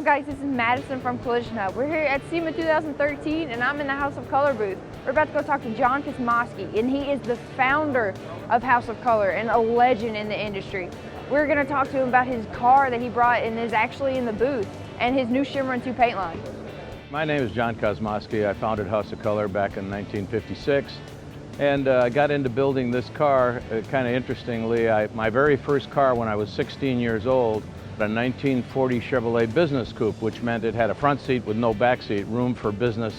up, guys? This is Madison from Collision Hub. We're here at SEMA 2013 and I'm in the House of Kolor booth. We're about to go talk to Jon Kosmoski, and he is the founder of House of Kolor and a legend in the industry. We're going to talk to him about his car that he brought and is actually in the booth, and his new Shimmer & 2 paint line. My name is Jon Kosmoski. I founded House of Kolor back in 1956, and I got into building this car kind of interestingly. My very first car when I was 16 years old, a 1940 Chevrolet Business Coupe, which meant it had a front seat with no back seat, room for business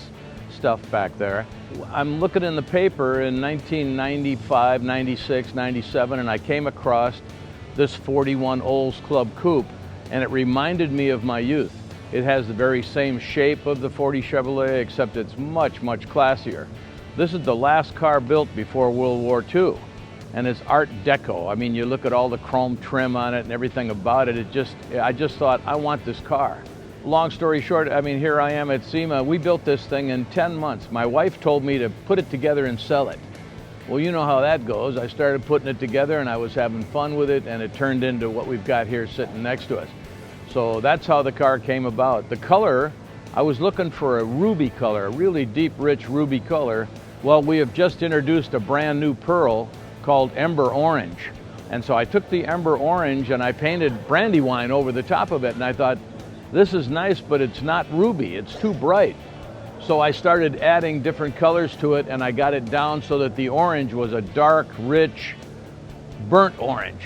stuff back there. I'm looking in the paper in 1995, 96, 97, and I came across this 41 Olds Club Coupe, and it reminded me of my youth. It has the very same shape of the 40 Chevrolet, except it's much, much classier. This is the last car built before World War II, and it's Art Deco. I mean, you look at all the chrome trim on it and everything about it, I just thought, I want this car. Long story short, I mean, here I am at SEMA. We built this thing in 10 months. My wife told me to put it together and sell it. Well, you know how that goes. I started putting it together and I was having fun with it, and it turned into what we've got here sitting next to us. So that's how the car came about. The color, I was looking for a ruby color, a really deep, rich ruby color. Well, we have just introduced a brand new pearl called Ember Orange. And so I took the Ember Orange and I painted Brandywine over the top of it, and I thought, this is nice, but it's not ruby, it's too bright. So I started adding different colors to it, and I got it down so that the orange was a dark, rich, burnt orange.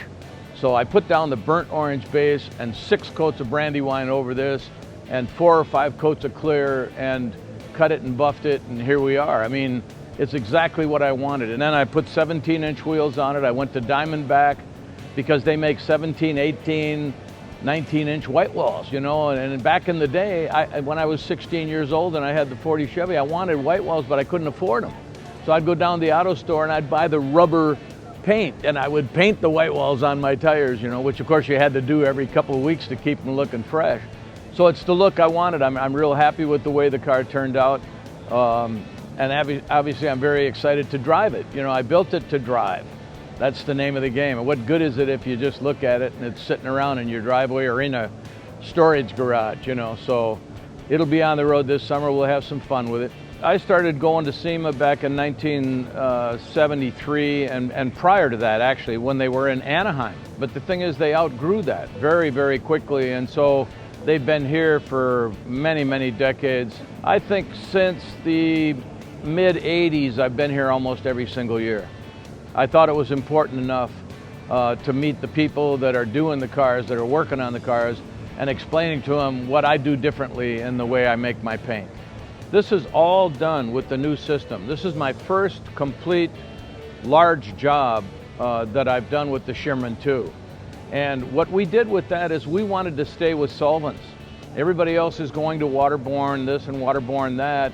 So I put down the burnt orange base and 6 coats of Brandywine over this and 4 or 5 coats of clear, and cut it and buffed it, and here we are. I mean, it's exactly what I wanted. And then I put 17-inch wheels on it. I went to Diamondback because they make 17, 18, 19-inch white walls, you know. And back in the day, when I was 16 years old and I had the 40 Chevy, I wanted white walls, but I couldn't afford them. So I'd go down to the auto store and I'd buy the rubber paint, and I would paint the white walls on my tires, you know, which of course you had to do every couple of weeks to keep them looking fresh. So it's the look I wanted. I'm real happy with the way the car turned out. And obviously I'm very excited to drive it. You know, I built it to drive. That's the name of the game. And what good is it if you just look at it and it's sitting around in your driveway or in a storage garage, you know? So it'll be on the road this summer. We'll have some fun with it. I started going to SEMA back in 1973 and prior to that, actually, when they were in Anaheim. But the thing is, they outgrew that very, very quickly. And so they've been here for many, many decades. I think since the mid-'80s, I've been here almost every single year. I thought it was important enough to meet the people that are doing the cars, that are working on the cars, and explaining to them what I do differently in the way I make my paint. This is all done with the new system. This is my first complete large job that I've done with the Shimmer & 2. And what we did with that is we wanted to stay with solvents. Everybody else is going to waterborne this and waterborne that.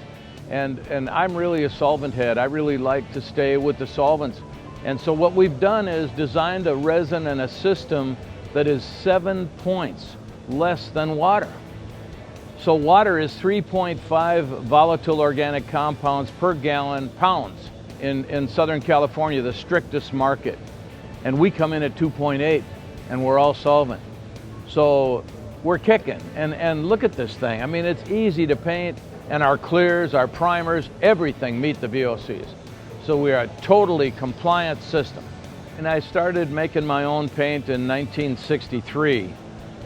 And I'm really a solvent head. I really like to stay with the solvents. And so what we've done is designed a resin and a system that is 7 points less than water. So water is 3.5 volatile organic compounds per gallon pounds in Southern California, the strictest market. And we come in at 2.8, and we're all solvent. So we're kicking. And look at this thing. I mean, it's easy to paint. And our clears, our primers, everything meet the VOCs. So we are a totally compliant system. And I started making my own paint in 1963,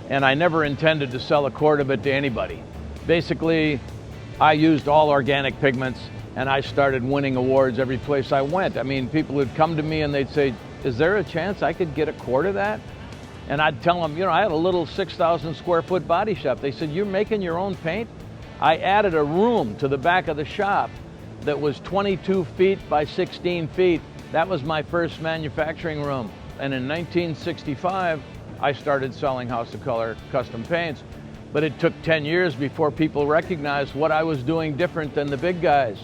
and I never intended to sell a quart of it to anybody. Basically, I used all organic pigments, and I started winning awards every place I went. I mean, people would come to me and they'd say, is there a chance I could get a quart of that? And I'd tell them, you know, I had a little 6,000 square foot body shop. They said, you're making your own paint? I added a room to the back of the shop that was 22 feet by 16 feet. That was my first manufacturing room. And in 1965, I started selling House of Kolor custom paints. But it took 10 years before people recognized what I was doing different than the big guys.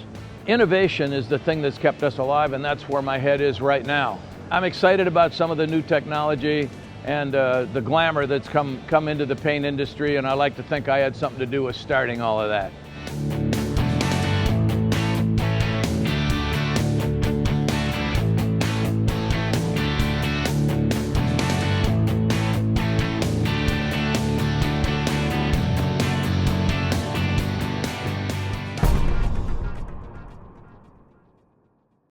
Innovation is the thing that's kept us alive, and that's where my head is right now. I'm excited about some of the new technology and the glamour that's come into the paint industry, and I like to think I had something to do with starting all of that.